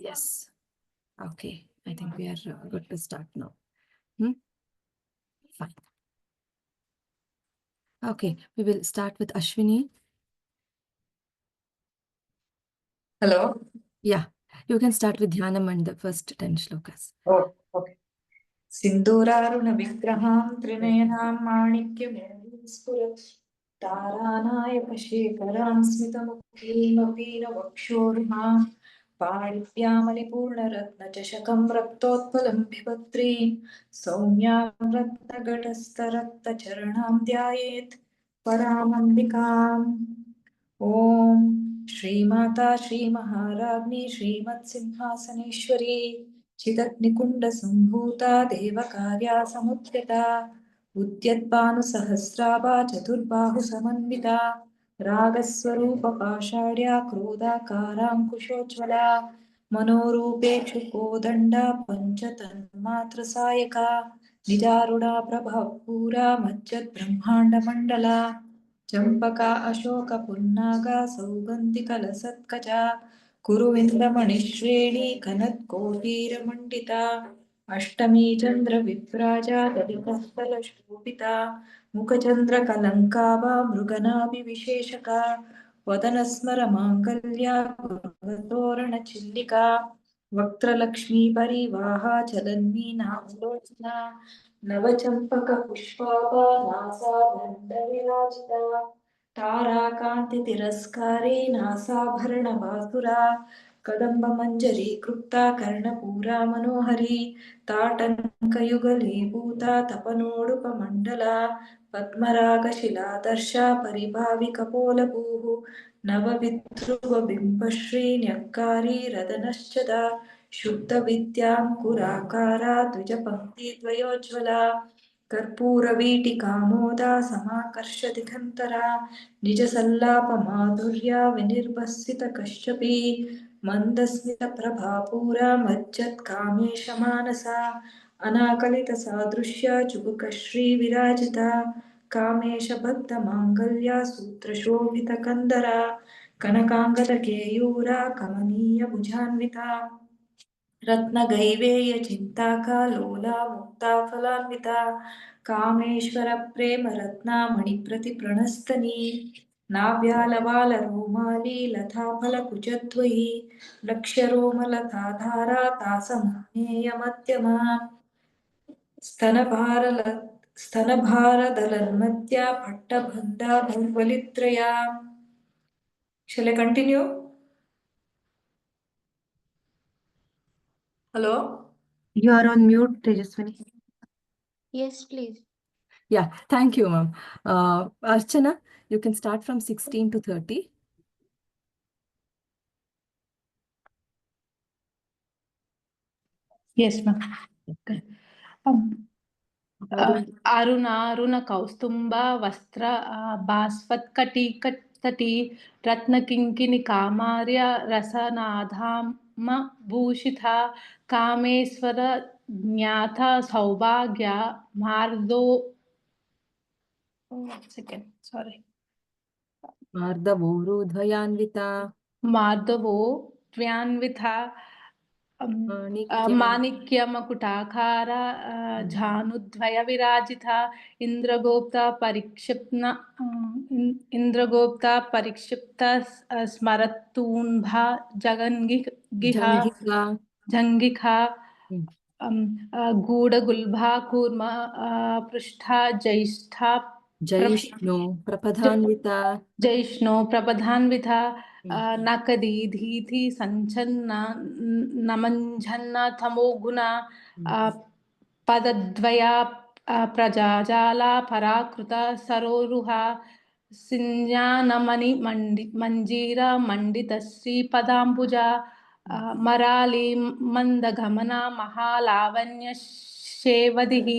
Yes. Okay. I think we are good to start now. Fine. Okay. We will start with Ashwini. Hello. Yeah. You can start with Dhyanam and the first 10 shlokas. Oh, okay. Sinduraruna vigraham trinayanaam maanikyam spurat taranayaka shekaram smitamukhim apina vakshorha पाणिभ्यामलिपूर्णरत्न चषकं रक्तोत्पलं बिभत्रीं सौम्यां रत्नघटस्थरक्तचरणां ध्यायेत् परामम्बिकाम् ॐ श्रीमाता श्रीमहाराज्ञी श्रीमत्सिंहासनेश्वरी चिदग्निकुण्डसम्भूता देवकार्या समुद्यता उद्यद्भानुसहस्राभा चतुर्बाहुसमन्विता रागस्वरूपपाषाढ्या क्रोधाकाराङ्कुशोज्ज्वला मनोरूपेक्षु कोदण्डा पञ्चतन्मात्रसायका निजारुडा प्रभापूरा मज्जद्ब्रह्माण्डमण्डला चम्पका अशोकपुन्नागा सौगन्धिकलसत्कजा कुरुविन्दमणिश्रेणी कनत्कोटीरमण्डिता अष्टमी चन्द्रविभ्राजा दलितस्थलशोभिता मुखचन्द्रकलङ्काभा मृगनाभिविशेषका वदनस्मरमाङ्गल्या तोरणचिल्लिका वक्त्रलक्ष्मीपरिवाहा चलन्मीनालोचना नवचम्पकपुष्पाभा नासादण्डविराजिता ताराकान्तितिरस्कारे नासाभरणबासुरा कदम्बमञ्जरी कृप्ता कर्णपूरा मनोहरी ताटङ्कयुगलीभूता तपनोडुपमण्डला पद्मरागशिलादर्शा परिभाविकपोलभूः नवविध्रुवबिम्बश्रीन्यक्कारी रदनश्चदा शुद्धविद्याङ्कुराकारा द्विजपङ्क्तिद्वयोज्ज्वला कर्पूरवीटिकामोदा समाकर्षदिगन्तरा निजसल्लापमाधुर्या विनिर्भसितकश्यपी मन्दस्मितप्रभापूरा मज्जत्कामेशमानसा अनाकलितसादृश्या चुबुकश्रीविराजिता कामेशबद्धमाङ्गल्या सूत्रशोभितकन्दरा कनकाङ्गदकेयूरा कमनीयभुजान्विता रत्नगैवेयचिन्ताका लोला मुक्ताफलान्विता कामेश्वरप्रेमरत्ना मणिप्रतिप्रणस्तनी नाव्यालवालरोमाली लताफलकुचद्वयी लक्ष्यरोमलताधारा तासमानेयमध्यमा स्तनभारदलन्मत्या पट्टबन्धा बहुबलित्रया. Shall I continue? Hello? You are on mute, Tejaswini. Yes, please. Yeah. Thank you, ma'am. Archana, you can start from 16 to 30. Yes, ma'am. Okay. अरुण कौस्तुम्ब वस्त्र भास्वत्कटिकटि रत्नकिङ्किणि कामार्य रसनाधाम भूषिता कामेश्वर ज्ञात सौभाग्य मार्दो मार्दवोरुध्वयान्विता मार्दवो द्व्यान्विता माणिक्यमकुटाकार झानुद्वय विराजिता इंद्रगोप्ता परिक्षिप्त स्मरतून्भा जंघिखा गूढ़गुल्भा कूर्म पृष्ठा ज्येष्ठा जयिष्णो प्रपधान्विता नकदीधीधि संचन्न नमञ्झन्न तमोगुणा पदद्वया प्रजाजाला पराकृत सरोरुहा सिञ्जानमणि मञ्जीर मंडित श्रीपदाम्बुजा मराली मंदगमना महालावण्य शेवदिः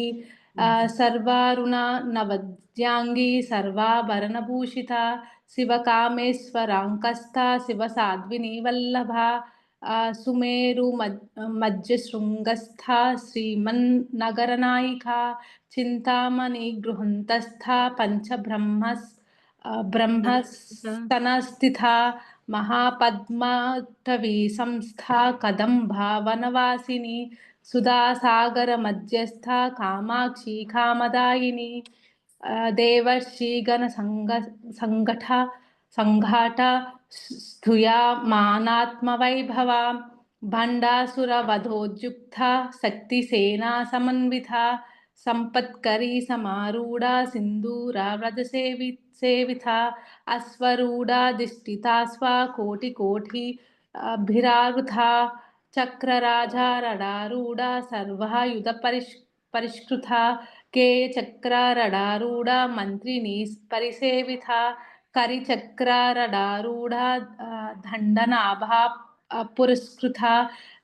सर्वारुणा नवद्यांगी सर्वाभरणभूषिता शिवकामेश्वराङ्कस्था शिवसाध्विनी वल्लभा सुमेरु मज्जशृङ्गस्था श्रीमन्नगरनायिका चिन्तामणि गृहन्तस्था पंचब्रह्मस्तनस्थिता महापद्माटवी संस्था कदम्बा वनवासिनी सुधासागर मध्यस्था कामाक्षी कामदायिनी देवर्षि गण संघाट स्तुया मानात्मवैभवा भण्डासुरवधोद्युक्ता शक्तिसेना समन्विता संपत्करी समारूढ़ा सिंदूरा व्रज सेविता अश्वरूढ़ाधिष्ठिता कोटि कोटि भिरावृथा चक्रराजारूढ़ा सर्वायुध परिष्कृता के चक्रारूढ़ा मंत्रिणी परिसेविता करिचक्रारूढ़ा दंडनाभा पुरस्कृता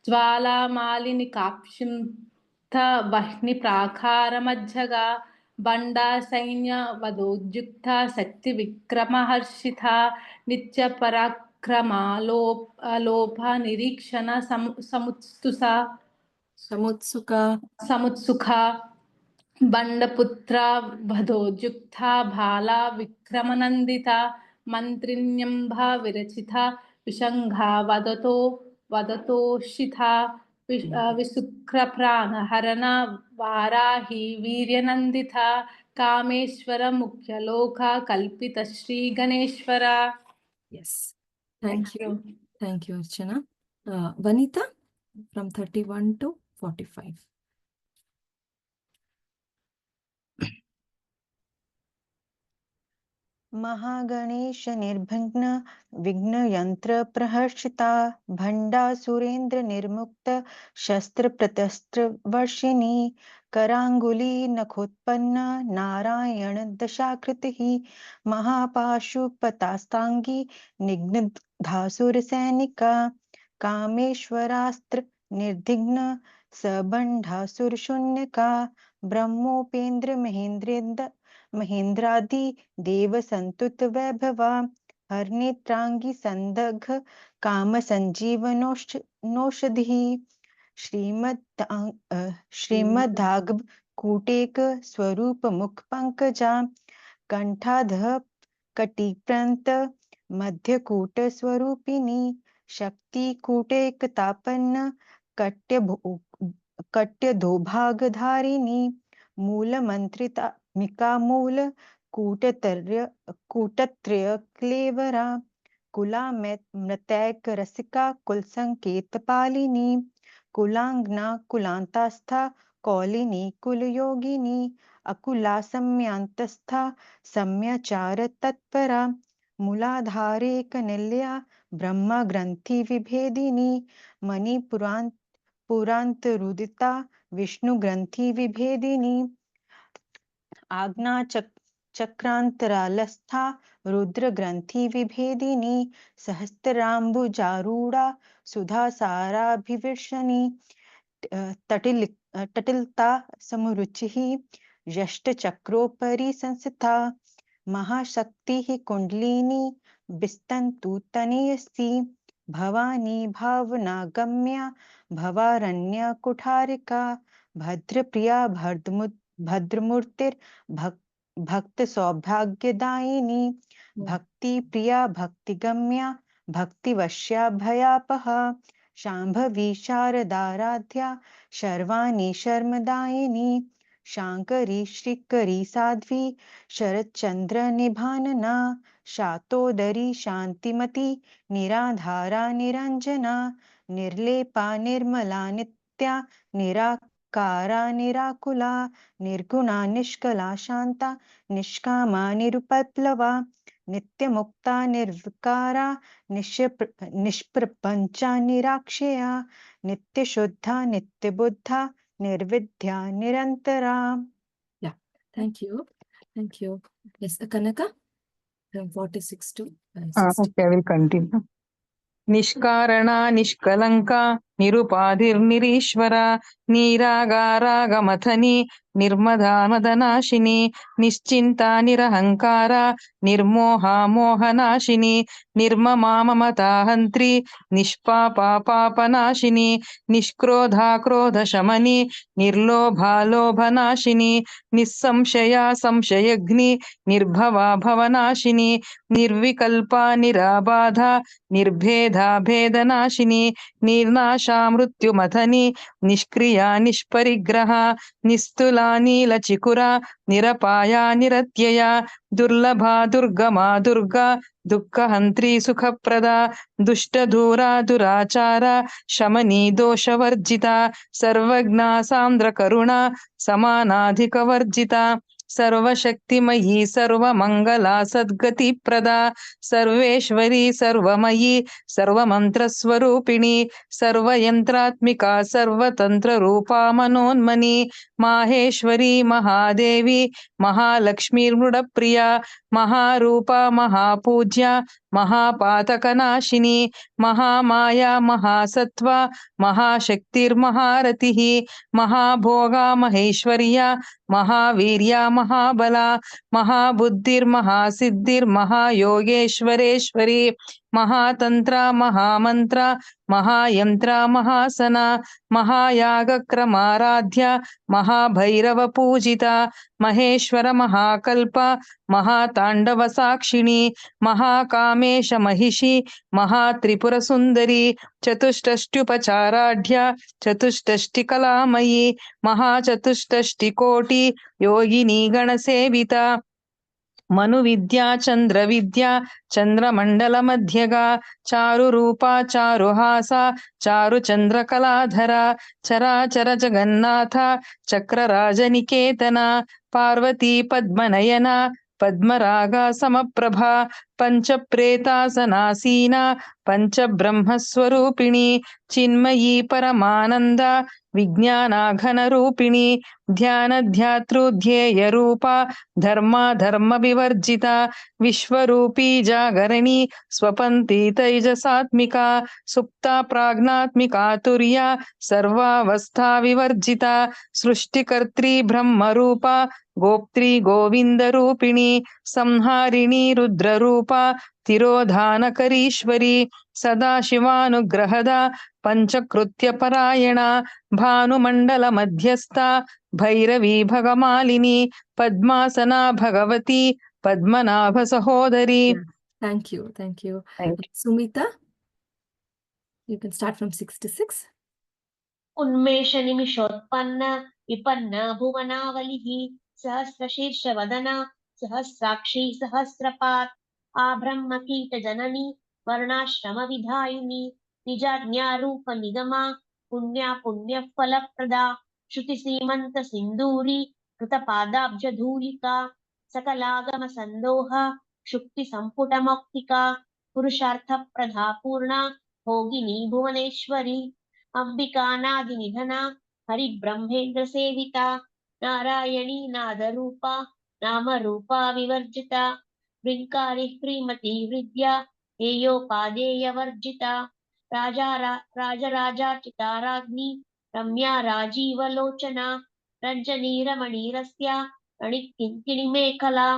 ज्वालामालिनी काक्षिं वह्नि प्राकारमज्जगा बंडा सैन्य वधोद्युक्ता शक्ति विक्रमहर्षिता नित्य पराक्रमा लोभा निरीक्षण समुत्सुका बंडपुत्रा वधोद्युक्ता भाला विक्रमनंदिता मंत्रिण्यंभा विरचिता विशंघा वदतोषिता विशुक्रप्राणहरणा वाराही वीर्यनंदिता कामेश्वर मुख्यलोका कल्पित Shri गणेश्वरा. Yes. Thank you. Thank you, Archana. Vanita, from 31 to 45. Mahaganesh निर्भग्न विघ्न यंत्र प्रहर्षिता भंडासुरेंद्र निर्मुक्त शस्त्र प्रतस्त्र वर्षिणी करांगुली नखोत्पन्न नारायण दशाकृति महापाशुपतास्तांगी निघ्नधासुर सैनिका कामेश्वरास्त्र निर्धिघ्न सबंधासुर शून्यका ब्रह्मोपेन्द्र महेंद्रादि देव संतुत वैभवा हरनेत्रांगी संदघ काम संजीवनौषधि श्रीमद्धागभ कूटेक स्वरूप मुख पंकजा कंठाध कटिप्रंत मध्यकूट स्वरूपिणी शक्ति कूटेक तापन्न कट्यधोभागधारिणी मूल मंत्रिता मिका मूल कूटत्रय क्लेवरा कुला मृतैक रसिका कुल संकेत पालिनी कुलांगना कुलांतास्था कौलिनी कुल योगिनी अकुला सम्यांतस्था सम्याचार तत्परा मूलाधारे कनिल्या ब्रह्मा ग्रंथि विभेदिनी मणिपुरांतरुदिता विष्णु ग्रंथि विभेदिनी आज्ञा चक्रांतरालस्था रुद्र ग्रंथि विभेदिनी सहस्त्रांबुजारूढ़ा सुधासाराभिवर्षिणी तटिलता समरुचिः यष्ट चक्रोपरि संस्थिता महाशक्ति कुंडलिनी बिस्तन्तु तनयसी भवानी भावनागम्या भवारण्य कुठारिका भद्रप्रिया भद्रमूर्तिर भक्त सौभाग्यदायिनी भक्ति प्रिया भक्तिगम्या भक्तिवश्या भयापहा शांभवी शारदाराध्या शर्वाणी शर्मदायिनी शांकरी श्रीकरी साध्वी शरच्चंद्र निभानना शातोदरी शांतिमती निराधारा निरंजना निर्लेपा निर्मला नित्या निराकारा निराकुला निर्गुणा निष्कला शांता निष्कामा निरुपप्लवा नित्यमुक्ता निर्विकारा निष्प्रपंचा निराक्षया नित्यशुद्धा नित्यबुद्धा निर्विद्या निरंतरा. Yeah, thank you. Thank you. Yes, Kanaka, from 46 to 60. Okay, I will continue. निष्कारणा निष्कलंका నిరుపాధిర్నిరీశ్వర నీరాగారాగమథని నిర్మదామదనాశిని నిశ్చింతా నిరహంకార నిర్మోహామోహనాశిని నిర్మమామమతాహంత్రి నిష్పాపాపాపనాశిని నిష్క్రోధాక్రోధశమని నిర్లోభాలోభనాశిని నిస్సంశయా సంశయగ్ని నిర్భవా భవనాశిని నిర్వికల్పా నిరాబాధ నిర్భేదా భేదనాశిని నిర్నాశా మృత్యుమథని నిష్క్రియా నిష్పరిగ్రహ నిస్తులా నీలచికుర నిరపాయా నిరత్యయ దుర్లభా దుర్గమా Durga దుఃఖహంత్రీ సుఖప్రద దుష్టదూరా దురాచార శమనీ దోషవర్జిత సర్వజ్ఞా సాంద్రకరుణ సమానాధికవర్జిత సర్వశక్తిమయీ సర్వమంగళా సద్గతిప్రదా సర్వేశ్వరీ సర్వమయీ సర్వమంత్రస్వరూపిణి సర్వయంత్రాత్మికా సర్వతంత్రరూపా మనోన్మని Maheshwari మహాదేవి మహాలక్ష్మీర్మృడప్రియా మహారూప మహాపూజ్య మహాపాతకనాశిని మహామాయా మహాసత్వ మహాశక్తిర్మహారతి మహాభోగా మహేశ్వర్య మహావీర్య మహాబల మహాబుద్ధిర్మహాసిద్ధిర్మహాయోగేశ్వరేశ్వరి మహాతంత్ర మహామంత్ర మహాయంత్ర మహాసన మహాయాగక్రమారాధ్య మహాభైరవ పూజిత మహేశ్వర మహాకల్ప మహాతాండవ సాక్షిణి మహాకామేశ మహిషి మహాత్రిపుర సుందరి చతుష్టష్ట్యుపచారాఢ్య చతుష్టష్టి కళామయీ మహాచతుష్టష్టికోటి యోగిని గణసేవిత మను విద్యా చంద్ర విద్యా చంద్రమండల మధ్యగా చారు రూపా చారుహాస చారు చంద్రకళాధర చరాచర జగన్నాథ చక్రరాజనికేతన పార్వతీ పద్మనయన పద్మరాగ సమప్రభ పంచప్రేతాసనాసీన పంచబ్రహ్మస్వరూపిణి చిన్మయీ పరమానంద విజ్ఞానాఘన రూపిణి ధ్యానధ్యాతృధ్యేయ రూప ధర్మ వివర్జిత విశ్వరూపీ జాగరణి స్వపంతి తైజసాత్మిక సుప్త ప్రాజ్ఞాత్మికాతుర్య సర్వావస్థా వివర్జిత సృష్టికర్త్రీ బ్రహ్మరూప గోప్త్రీ గోవింద రూపిణి సంహారిణి రుద్రరూప తిరోధానకరీశ్వరి సదాశివానుగ్రహద పంచకృత్య పరాయణ భానుమండల మధ్యస్థ భైరవీ భగమాలిని పద్మాసనా భగవతి పద్మనాభ సహోదరి. Thank you. Thank you. Thank you. Sumita, you can start from 66. उन्मेष निमिषोत्पन्न विपन्न भुवनावलिः सहस्रशीर्षवदना सहस्राक्षी सहस्रपात् आब्रह्म कीट जननी वर्णाश्रम विधायिनी निजाज्ञा रूप निगमा पुण्या पुण्य फलप्रदा श्रुति सीमंत सिंदूरी कृतपादाब्ज धूलिका सकलागम संदोह शुक्ति संपुट मौक्तिका पुरुषार्थ प्रधा पूर्णा भोगिनी भुवनेश्वरी अंबिकानादि निधना हरिब्रह्मेन्द्र सेविता नारायणी नादरूपा नामरूपा विवर्जिता वृङ्कारी श्रीमती विद्या हेयोपादेयवर्जिता राजराजार्चिता राज्ञी रम्या राजीवलोचना रञ्जनी रमणीरस्या रणिकिङ्किणिमेखला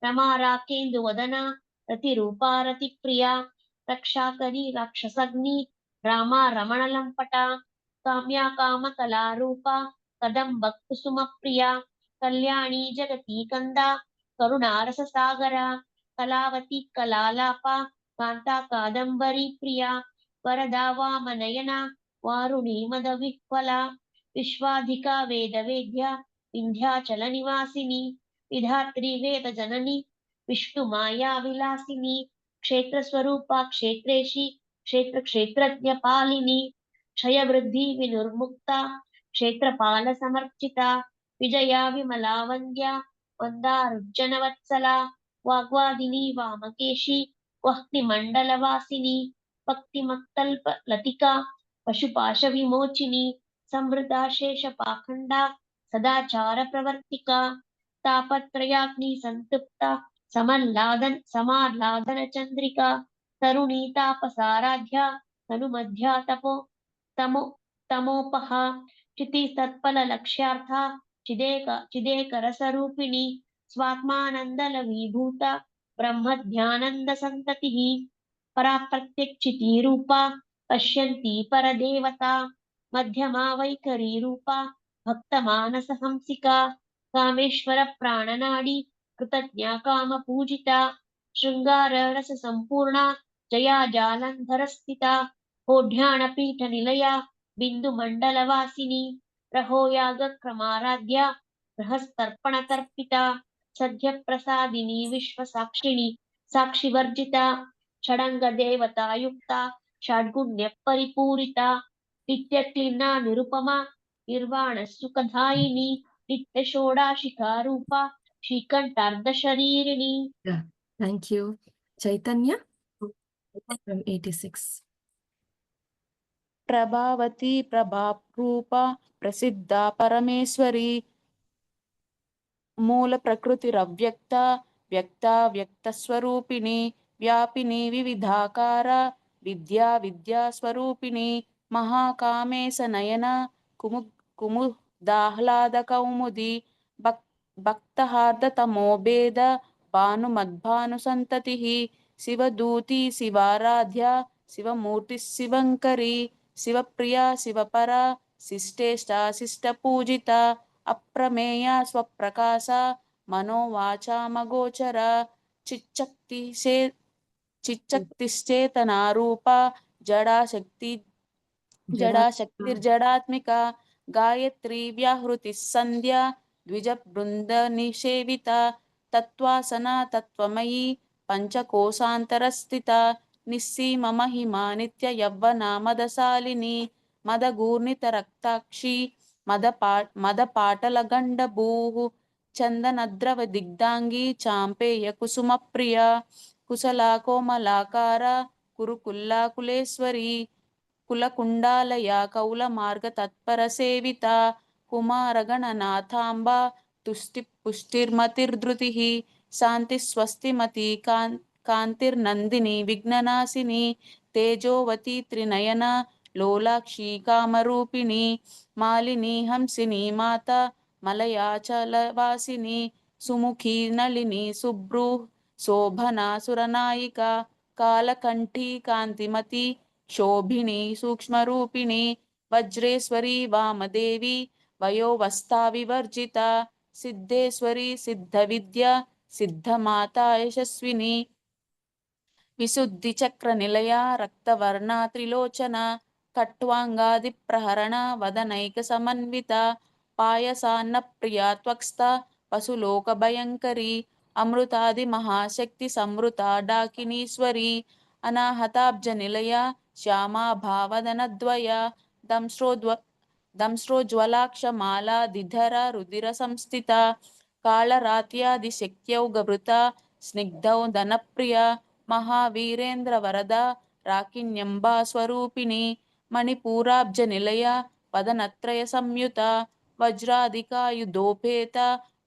रमा राकेन्दुवदना रतिरूपा रतिप्रिया रक्षाकरी राक्षसग्नि रामा रमणलम्पटा काम्या कामकलारूपा कदम्बकुसुमप्रिया कल्याणी जगती कंदा करुणारससागरा कलावती कलालापा कांता कादम्बरी प्रिया वरदा वामनयना वारुणी मदविह्वला विश्वाधिका वेदवेद्या विन्ध्याचल निवासिनी विधात्री वेद जननी विष्णुमाया विलासिनी क्षेत्रस्वरूपा क्षेत्रेशी क्षेत्र क्षेत्रज्ञ पालिनी क्षय वृद्धि विनुर्मुक्ता क्षेत्रपाल समर्चिता विजया विमला वन्द्या वन्दारुज्जन वत्सला वाग्वादिनी वामकेशी वह्निमण्डलवासिनी भक्तिमत्तल्प लतिका पशुपाश विमोचिनी समृद्धा शेष पाखंडा सदाचार प्रवर्तिका तापत्रयाग्नि संतृप्ता समाह्लादन चंद्रिका तरुणी तापसाराध्या तनुमध्या तपो तमोपः चितिसत्फललक्ष्यार्था चिदेकरसरूपिणी स्वात्मानन्दलवीभूता ब्रह्मध्यानन्दसन्ततिः परा प्रत्यक्षितीरूपा पश्यन्ती परदेवता मध्यमा वैखरीरूपा भक्तमानसहंसिका कामेश्वरप्राणनाडी कृतज्ञा कामपूजिता शृङ्गाररससम्पूर्णा जया जालन्धरस्थिता कोढ्याणपीठनिलया बिन्दुमण्डलवासिनी रहोयागक्रमाराध्या बृहस्तर्पणतर्पिता सद्यप्रसादिनी विश्वसाक्षिणी साक्षिवर्जिता षडङ्गदेवतायुक्ता षड्गुण्यपरिपूरिता नित्यक्लीना Nirupama निर्वाणसुखदायिनी नित्यषोडाशिकारूपा श्रीकण्ठार्धशरीरिणी. Yeah, thank you. Chaitanya from 86. Prabhavati ప్రభారూప ప్రసిద్ధ పరమేశ్వరి మూల ప్రకృతిరవ్యక్త వ్యక్త వ్యక్తస్వరూపిణి వ్యాపిని వివిధాకార విద్యా విద్యాస్వరూపిణి మహాకామేశ నయన కుముదాహ్లాద కౌముది భక్తహార్దతమోభేద భానుమద్భానుసంతతి శివదూతి శివారాధ్య శివమూర్తి శివంకరి శివప్రియ శివపర శిష్టేష్టా శిష్టపూజిత అప్రమేయ స్వప్రకాశ మనోవాచామగోచర చిచ్చక్తిశ్చేతనారూప జడాశక్తిర్జడాత్మిక గాయత్రీ వ్యాహృతి సంధ్యా ద్విజ బృంద నిషేవిత తత్వాసన తత్వమయీ పంచకోశాంతరస్థిత నిస్సీమ మహిమా నిత్య యవ్వన మదశాలిని మదగూర్ణిత రక్తాక్షి మదపాటల గండభూః చందనద్రవ దిగ్ధాంగి చాంపేయ కుసుమ ప్రియ కుశలా కోమలాకార కురుకుల్లా కులేశ్వరి కులకుండాలయ కౌల మార్గ తత్పర సేవిత కుమారగణనాథాంబ తుష్టి పుష్టిర్మతిర్ధృతి శాంతి స్వస్తిమతి కాంతిర్నందిని విఘ్ననాశిని తేజోవతి త్రినయన లోలాక్షి కామరూపిణి మాలిని హంసిని మాత మలయాచలవాసిని సుముఖి నళిని శుభ్రు శోభనా సురనాయిక కాలకంఠీ కాంతిమతి శోభిని సూక్ష్మరూపిణి వజ్రేశ్వరి వామదేవి వయోవస్థా వివర్జిత సిద్ధేశ్వరి సిద్ధ విద్య సిద్ధమాతా యశస్విని విశుద్ధి చక్ర నిలయ రక్తవర్ణ త్రిలోచన కట్వాంగాది ప్రహరణ వదనైక సమన్విత పాయసాన్న ప్రియా త్వక్స్థ పశులోక భయంకరి అమృతాది మహాశక్తి సంవృత డాకినీశ్వరి అనాహతాబ్జ నిలయ శ్యామా భావదనద్వయ దంశ్రోజ్వలాక్షమాలా దిధర రుధిర సంస్థిత కాళరాత్యాది శక్త్యౌగవృత స్నిగ్ధౌ ధనప్రియ మహావీరేంద్ర వరద రాకిణ్యంబా స్వరూపిణి మణిపూరాబ్జ నిలయ పదనత్రయ సంయుత వజ్రాధికాయుధోపేత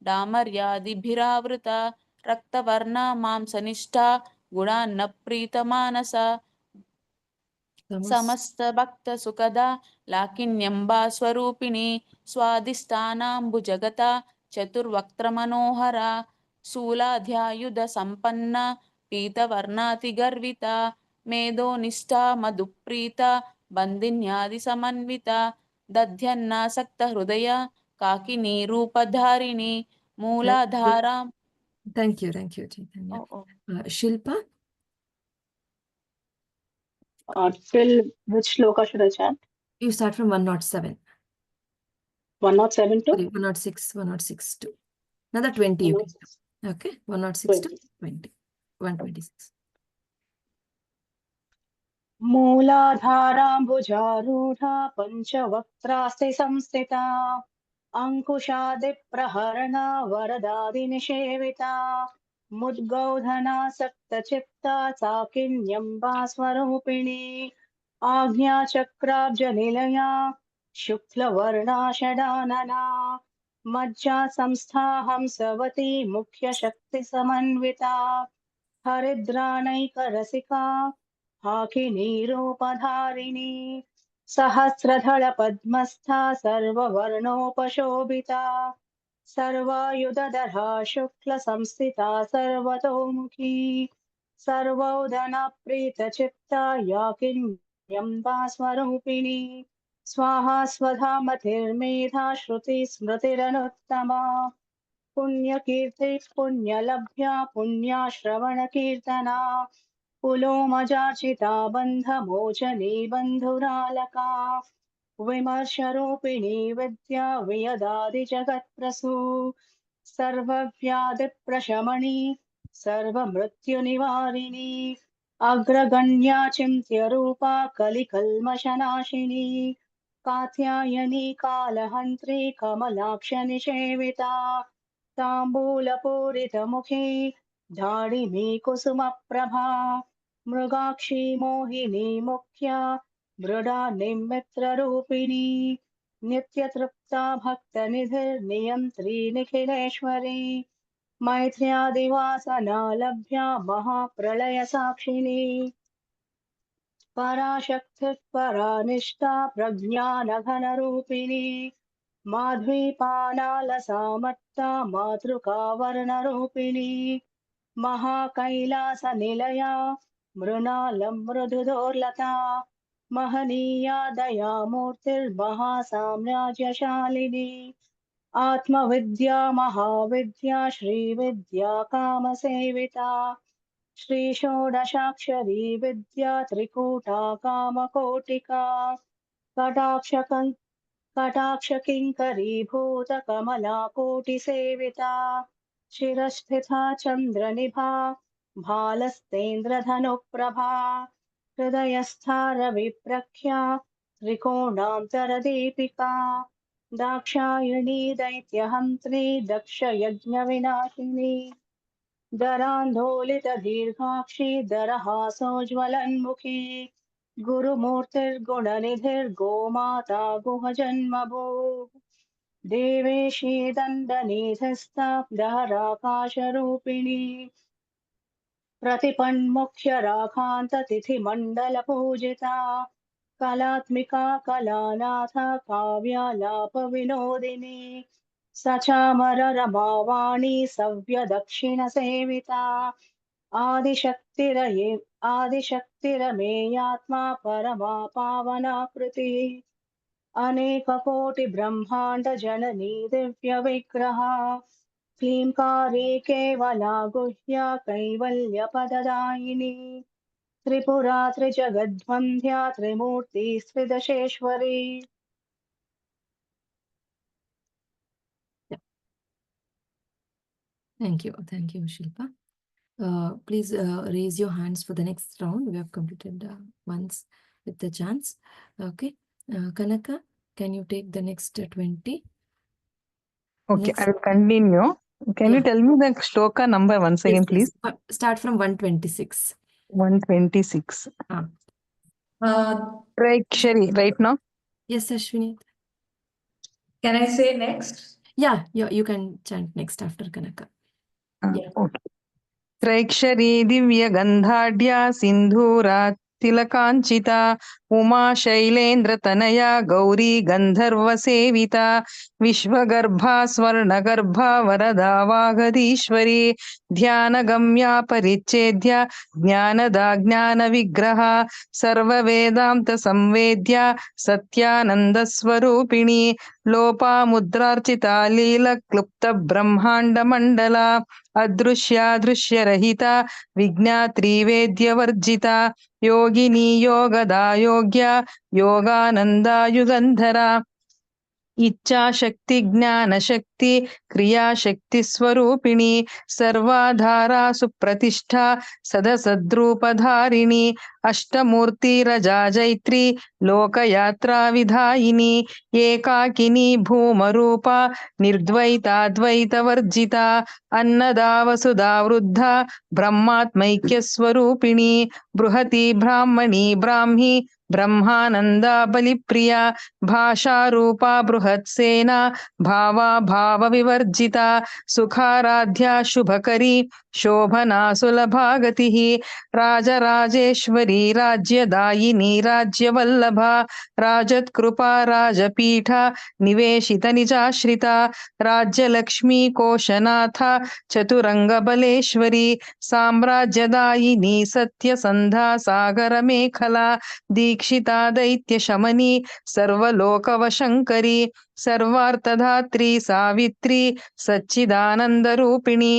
డామర్యాదిభిరావృత రక్తవర్ణ మాంసనిష్ట గుణాన్న ప్రీత మానస సమస్త భక్త సుఖద లాకిన్యంబా స్వరూపిణి స్వాదిష్టానాంబు జగత చతుర్వక్త్ర మనోహర శూలాధ్యాయుధ సంపన్న పీతవర్ణాతి గర్విత మేధోనిష్ట మధుప్రీత బంధిన్యాది సమన్విత దధ్యన్నాసక్త హృదయ కాకినీ రూపధారిణి మూలాధార. Thank you, Chaitanya. Shilpa, Till which shloka should I chant? you start from 107. 107 to? Sorry, 106, 106 to. Another 20. You can do. Okay, 106 to 20. 126. मूलाधाराम्बुजारूढा पञ्चवक्त्रास्ते संस्थिता अंकुशादिप्रहरणा वरदादिनिषेविता मुद्गौधना सप्तचित्ता चाकिन्यम्बा स्वरूपिणी आज्ञाचक्राब्जनिलया शुक्लवर्णा षडानना मज्जा संस्था हंसवती मुख्यशक्तिसमन्विता हरिद्राणैकरसिका हाकिनीरूपधारिणी सहस्रदलपद्मस्था सर्ववर्णोपशोभिता सर्वायुधधरा शुक्लसंस्थिता सर्वतोमुखी सर्वोदनप्रीतचित्ता या किन्यम्बा स्वरूपिणी स्वाहा स्वधा मतिर्मेधा श्रुतिस्मृतिरनुत्तमा पुण्यकीर्ति पुण्यलभ्या पुण्याश्रवणकीर्तना पुलोमजार्चिता बन्धमोचनी बन्धुरालका विमर्शरूपिणी विद्या वियदादिजगत्प्रसू सर्वव्याधिप्रशमनी सर्वमृत्युनिवारिणी अग्रगण्या चिन्त्यरूपा कलिकल्मषनाशिनी कात्यायनी कालहन्त्री कमलाक्षनिषेविता ताम्बूलपूरितमुखी धाडिमी कुसुमप्रभा मृगाक्षी मोहिनी मुख्या मृडा निमित्ररूपिणी नित्यतृप्ता भक्तनिधिर्नियन्त्री निखिलेश्वरी मैत्र्यादिवासना लभ्या महाप्रलयसाक्षिणी पराशक्तिः परानिष्ठा प्रज्ञानघनरूपिणी माध्वीपानालसामत्ता मातृका वर्णरूपिणी महाकैलासनिलया मृणालं मृदुदोर्लता महनीया दयामूर्तिर्महासाम्राज्यशालिनी आत्मविद्या महाविद्या श्रीविद्या कामसेविता श्रीषोडशाक्षरी विद्या त्रिकूटा कामकोटिका कटाक्षकिङ्करीभूतकमला कोटिसेविता शिरस्थिता चन्द्रनिभा भालस्तेन्द्रधनुप्रभा हृदयस्था रविप्रख्या त्रिकोणान्तरदीपिका दाक्षायणी दैत्यहन्त्री दक्षयज्ञविनाशिनी दरान्दोलितदीर्घाक्षी दरहासोज्ज्वलन्मुखी गुरुमूर्तिर्गुणनिधिर्गोमाता गुहजन्मभू देवेशी दण्डनिधस्ताब्दहराकाशरूपिणी प्रतिपन्मुख्यराखान्ततिथिमण्डलपूजिता कलात्मिका कलानाथा काव्यालापविनोदिनी सचामररमावाणी सव्यदक्षिणसेविता आदिशक्तिरमेयात्मा परमा पावनाकृतिः अनेककोटिब्रह्माण्डजननी दिव्यविग्रहा क्लींकारी केवला गुह्या कैवल्यपददायिनी त्रिपुरा त्रिजगद्वन्द्या त्रिमूर्ति त्रिदशेश्वरी Thank you. Thank you, Shilpa. Please raise your hands for the next round. We have completed once with the chants. Okay. Kanaka, can you take the next 20? Okay, Next. I will continue. Can you Yeah. tell me the shloka number once again, please? Start from 126. 126. Traikshari, right now? Yes, Ashwini. Can I say next? Yeah, you can chant next after Kanaka. Yeah. Okay. त्रैक्षरी दिव्यगन्धाढ्या सिन्धूरात् तिलकाञ्चिता Uma शैलेन्द्रतनया गौरी गन्धर्वसेविता विश्वगर्भा स्वर्णगर्भा वरदा वागधीश्वरी ध्यानगम्या परिच्छेद्या ज्ञानदा ज्ञानविग्रहा सर्ववेदान्तसंवेद्या सत्यानन्दस्वरूपिणी लोपामुद्रार्चिता लीलक्लुप्तब्रह्माण्डमण्डला अदृश्या दृश्यरहिता विज्ञात्री वेद्यवर्जिता योगिनी योगदा योग्या योगानन्दा युगन्धरा इच्छाशक्ति ज्ञानशक्ति क्रियाशक्ति स्वरूपिणी सर्वाधारा सुप्रतिष्ठा सदसद्रूपधारिणी अष्टमूर्तिरजा जैत्री लोकयात्रा विधायिनी एकाकिनी भूमरूपा निर्द्वैताद्वैतवर्जिता अन्नदा वसुधा वृद्धा ब्रह्मात्मैक्यस्वरूपिणी बृहती ब्राह्मणी ब्राह्मी ब्रह्मानन्दा बलिप्रिया भाषारूपा बृहत्सेना भावा भावविवर्जिता सुखाराध्या शुभकरी शोभना सुलभा गतिः राजराजेश्वरी राज्यदायिनी राज्यवल्लभा राजत्कृपा राजपीठ निवेशित निजाश्रिता राज्यलक्ष्मी कोशनाथा चतुरङ्गबलेश्वरी साम्राज्यदायिनी सत्यसन्धा सागरमेखला दीक्षिता दैत्यशमनी सर्वलोकवशङ्करी सर्वार्थधात्री सावित्री सच्चिदानन्दरूपिणी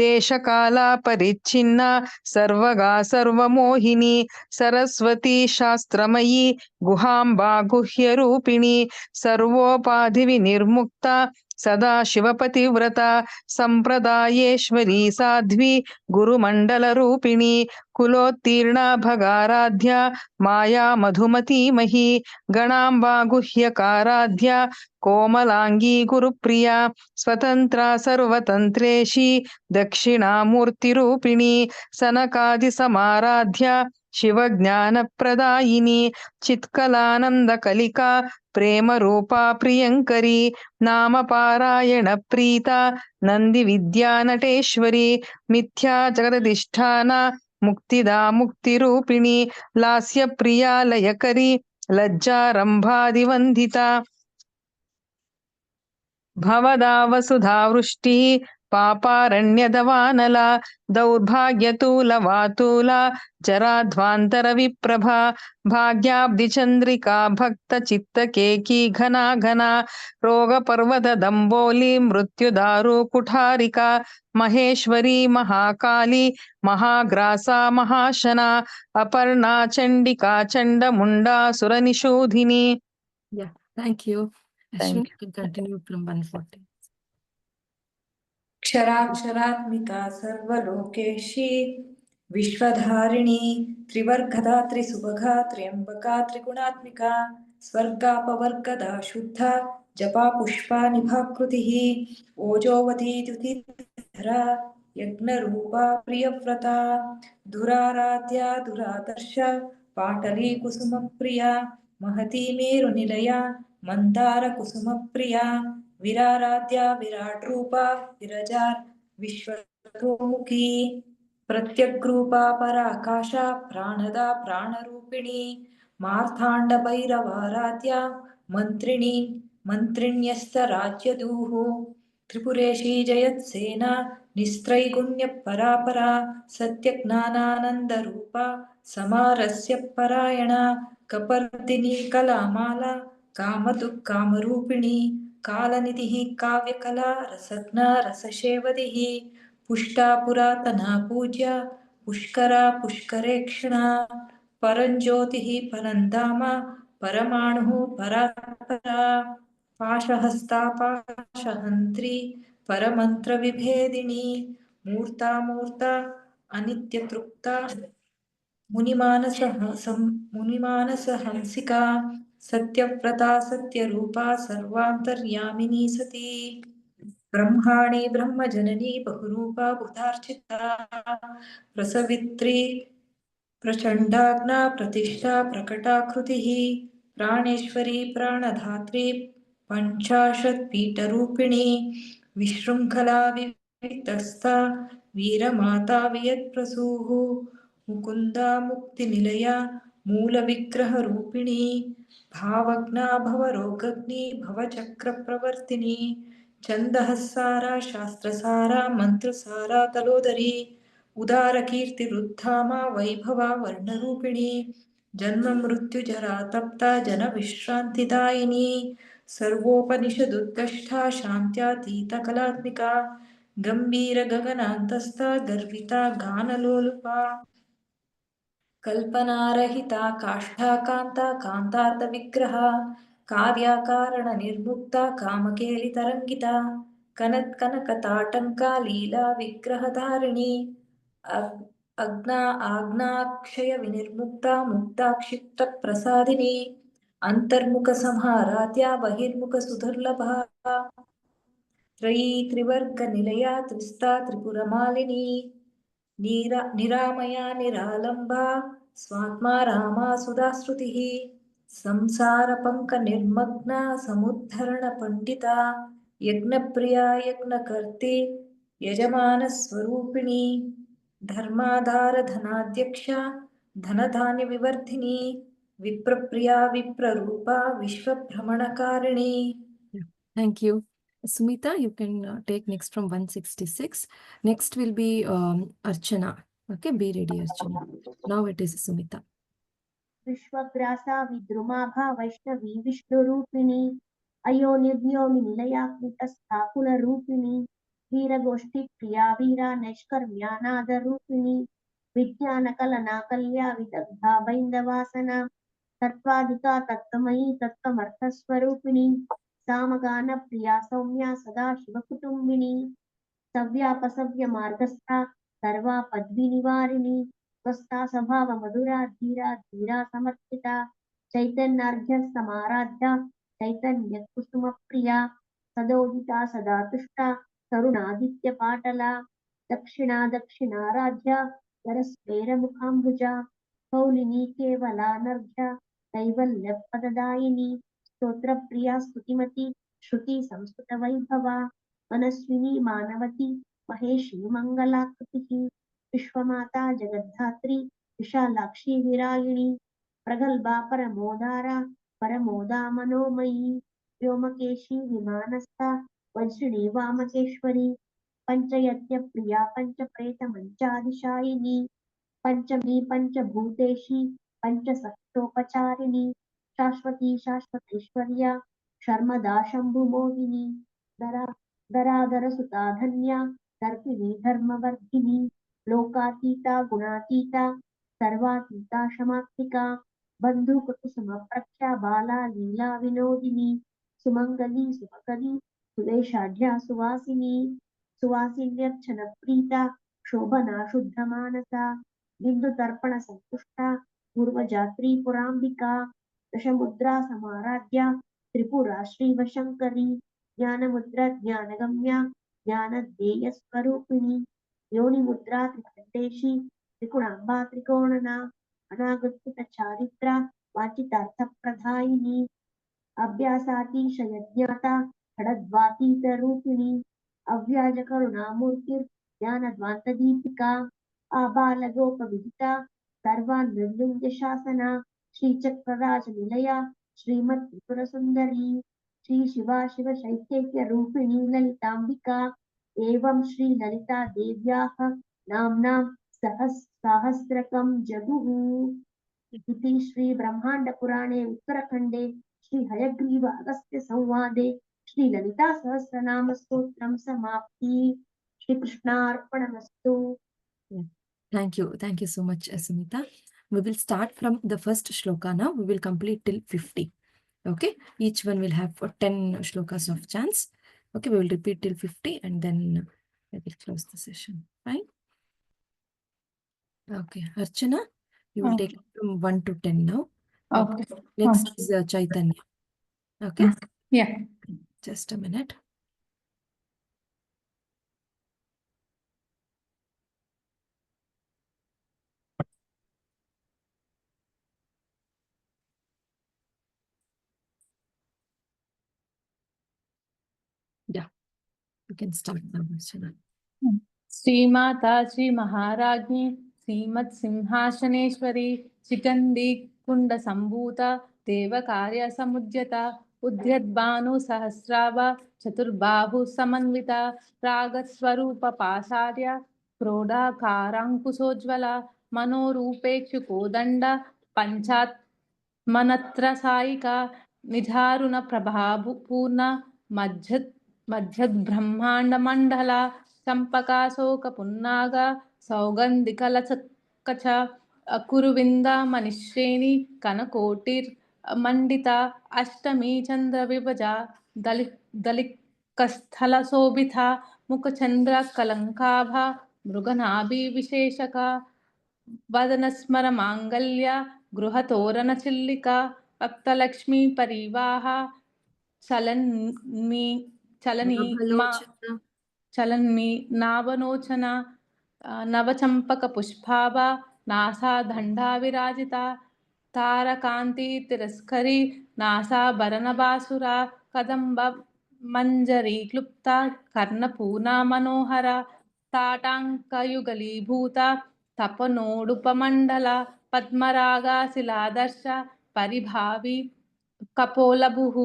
देशकाला परिच्छिन्ना सर्वगा सर्वमोहिनी सरस्वती शास्त्रमयी गुहाम्बा गुह्यरूपिणी सर्वोपाधिविनिर्मुक्ता सदा शिवपतिव्रता सम्प्रदायेश्वरी साध्वी गुरुमण्डलरूपिणी कुलोत्तीर्णा भगाराध्या माया मधुमतीमही गणाम्बा गुह्यकाराध्या कोमलाङ्गी गुरुप्रिया स्वतन्त्रा सर्वतन्त्रेशी दक्षिणामूर्तिरूपिणी सनकादिसमाराध्या शिवज्ञानप्रदायिनी चित्कलानन्दकलिका प्रेमरूपा प्रियङ्करी नामपारायणप्रीता नन्दिविद्यानटेश्वरी मिथ्या जगदधिष्ठाना मुक्तिदा मुक्तिरूपिणी लास्यप्रिया लयकरी लज्जारम्भादिवन्दिता भवदा वसुधावृष्टिः पापारण्यदवानला दौर्भाग्यतूलवातूला जराध्वान्तरविप्रभा भाग्याब्धिचन्द्रिका भक्तचित्तकेकी घना घना रोगपर्वतदम्बोली मृत्युदारु कुठारिका महेश्वरी Mahakali महाग्रासा महाशना Aparna Chandika चण्डमुण्डा सुरनिषूधिनी. Yeah, thank you. Thank Ashwin, you can continue from 140. क्षराक्षरात्मिका सर्वलोकेशी विश्वधारिणी त्रिवर्गदा त्रिसुभगा त्र्यम्बका त्रिगुणात्मिका स्वर्गापवर्गदा शुद्धा जपा पुष्पा निभाकृतिः ओजोवती द्युतिधरा यज्ञरूपा प्रियव्रता दुराराध्या दुरादर्श पाटली कुसुमप्रिया महती मेरुनिलया मंदार कुसुमप्रिया विराराध्या विराट रूपा विरजा विश्वतोमुखी प्रत्यग्रूपा पराकाशा प्राणदा प्राणरूपिणी मार्ताण्ड भैरवाराध्या मंत्रिणी मंत्रिण्यस्तराज्यदूः त्रिपुरेशी जयत्सेना निस्त्रैगुण्य परापरा सत्यज्ञानानन्दरूपा समारस्य परायणा कपर्दिनी कलामाला कामरूपिणी कालनिधिः काव्यकला रसज्ञा रससेवदिः पुष्टा पुरातना पूज्या पुष्करा पुष्करेक्षणा परञ्ज्योतिः परन्धामा परमाणुः परात्परा पाशहस्ता पाशहन्त्री परमन्त्रविभेदिनी मूर्ता मूर्ता अनित्यतृप्ता मुनिमानसहंसिका सत्यव्रता सत्यरूपा सर्वान्तर्यामिनी सती ब्रह्माणी ब्रह्मजननी बहुरूपा बुधार्चिता प्रसवित्री प्रचण्डाग्ना प्रतिष्ठा प्रकटाकृतिः प्राणेश्वरी प्राणधात्री पञ्चाशत्पीठरूपिणी विशृङ्खला विविक्तस्था वीरमाता वियत्प्रसूः मुकुन्दा मुक्तिनिलया मूलविग्रहरूपिणी भावज्ञा भवरोगग्नि भवचक्रप्रवर्तिनी छन्दःसारा शास्त्रसारा मन्त्रसारा तलोदरी उदारकीर्तिरुद्धामा वैभवा वर्णरूपिणी जन्म मृत्युजरा तप्ता जनविश्रान्तिदायिनी सर्वोपनिषदुद्गष्टा शान्त्यातीतकलात्मिका गम्भीरगगनान्तस्था गर्विता गानलोलुपा कल्पनारहिता काष्ठा कान्ता कान्तार्थविग्रहा कार्याकारणनिर्मुक्ता कामकेलितरङ्गिता कनत्कनकताटङ्का लीला विग्रहधारिणी आज्ञाक्षयविनिर्मुक्ता मुक्ताक्षिप्तप्रसादिनी अन्तर्मुखसंहाराद्या बहिर्मुखसुदुर्लभा त्रयी त्रिवर्गनिलया त्रिस्ता त्रिपुरमालिनी निरामया निरालम्बा स्वात्मा रामा सुधाश्रुतिः संसारपङ्कनिर्मग्ना समुद्धरणपण्डिता यज्ञप्रिया यज्ञकर्त्री यजमानस्वरूपिणी धर्माधारधनाध्यक्षा धनधान्यविवर्धिनी विप्रप्रिया विप्ररूपा विश्वभ्रमणकारिणी. Thank you. Sumita, you can take next from 166. Next will be Archana. Okay, be ready, Archana. Now it is Sumita. विश्वग्रासा विद्रुमाभा Vaishnavi विष्णुरूपिणी अयो निर्योमि निलया कृतस्था कुलरूपिणी वीरगोष्ठी प्रिया वीरा नैष्कर्म्यानादरूपिणी विज्ञानकलना कल्या विदग्धा बैन्दवासना तत्त्वाधिका तत्त्वमयी तत्त्वमर्थस्वरूपिणी सामगानप्रिया सौम्या सदा शिवकुटुम्बिनी सव्यापसव्य मार्गस्था सर्वापद्विनिवारिणी स्वस्था स्वभाव मधुरा धीरा धीरा समर्पिता चैतन्यार्घ्य समाराध्या चैतन्य कुसुम प्रिया सदोदिता सदा तुष्टा करुणादित्य पाटला दक्षिणा दक्षिणाराध्या परस्मेर मुखाम्बुजा कौलिनी केवलानर्घ्या कैवल्य पददायिनी स्तोत्र प्रिया स्तुतिमती श्रुति संस्कृत वैभवा मनस्विनी मानवती महेशी मंगलाकृतिः विश्वमाता जगद्धात्री विशालाक्षी विरागिणी प्रगल्भा परमोदारा परमोदा मनोमयी व्योमकेशी विमानस्था वज्रिणी वामकेश्वरी पंचयज्ञ प्रिया पंचप्रेत मंचादिशायिनी पंचमी पंचभूतेशी पंचसख्योपचारिणी शाश्वती शाश्वतेश्वर्या शर्मदा शंभुमोहिनी दरादर सुता धन्या दर्पिणी धर्मवर्धिनी लोकातीता गुणातीता सर्वातीता क्षमात्मिका बंधु कुसुम प्रख्या बाला लीला विनोदिनी सुमंगली सुमकरी सुवेशाढ्या सुवासिनी सुवासिन्यर्चन प्रीता शोभना शुद्ध मानसा बिंदु तर्पण संतुष्टा पूर्वजात्री पुरांबिका दशमुद्रा समाराध्या त्रिपुरा श्रीवशंकरी ज्ञानमुद्रा ज्ञानगम्या ज्ञानध्येय स्वरूपिणी योनिमुद्रा त्रिखंडेशी त्रिगुणांबा त्रिकोणना अनागुप्त चारित्रा वाचितार्थ प्रदायिनी अभ्यासातीशय ज्ञाता खडद्वातीत रूपिणी अव्याज करुणामूर्ति ज्ञानद्वांत दीपिका आबालगोप विदिता सर्वान्वृंद शासना श्रीचक्रराज निलया श्रीमत् त्रिपुर सुंदरी श्री शिवा शिव शैत्यैक्य रूपिणी ललितांबिका एवं श्री ललिता देव्याः नाम्नां सहस्रकं जगुः इति श्री ब्रह्मांड पुराणे उत्तरखंडे श्री हयग्रीव अगस्त्य संवादे श्री ललिता सहस्रनाम स्तोत्रम समाप्ति. Shri कृष्णार्पणमस्तु. Thank you so much, Sumita. We will start from the first shloka now. We will complete till 50. Okay, each one will have 10 shlokas of chants. Okay, we will repeat till 50 and then I will close the session. Fine. Okay, Archana, you will take from 1 to 10 now. Okay. Next is Chaitanya. Okay. Yeah. Just a minute. Yeah, you can start now, Archana. श्रीमाता श्री महाराज्ञी श्रीमत् सिंहासनेश्वरी शिखंडी कुंड संभूता देव कार्य समुद्यता उद्यद्भानु सहस्राभा चतुर्बाहु समन्विता रागस्वरूप पाशार्य क्रोधाकारांकुशोज्वला मनोरूपेक्षु कोदंड पंचात्मनत्र सायिका निधारुण प्रभापूर्ण मध्यद्ब्रह्मांड मंडला चंपकाशोक पुन्नाग सौगंधिकलचकच अकुरुविंद मनिश्रेणी कनकोटिर्मंडिता अष्टमी चंद्र विभजा दलिकस्थल शोभिता मुखचंद्र कलंकाभा मृगनाभि विशेषका वदनस्मर मांगल्य गृहतोरण चिल्लिका भक्तलक्ष्मी परिवाह चलन्मी नावनोचना नवचंपक पुष्पाभा नासा दंडा विराजिता तारकांति तिरस्करी नासा भरणबासुरा कदंब मंजरी क्लुप्ता कर्णपूर्णा मनोहरा ताटांकयुगलीभूता तपनोडुपमंडला पद्मरागाशिलादर्श परिभावी कपोलभुः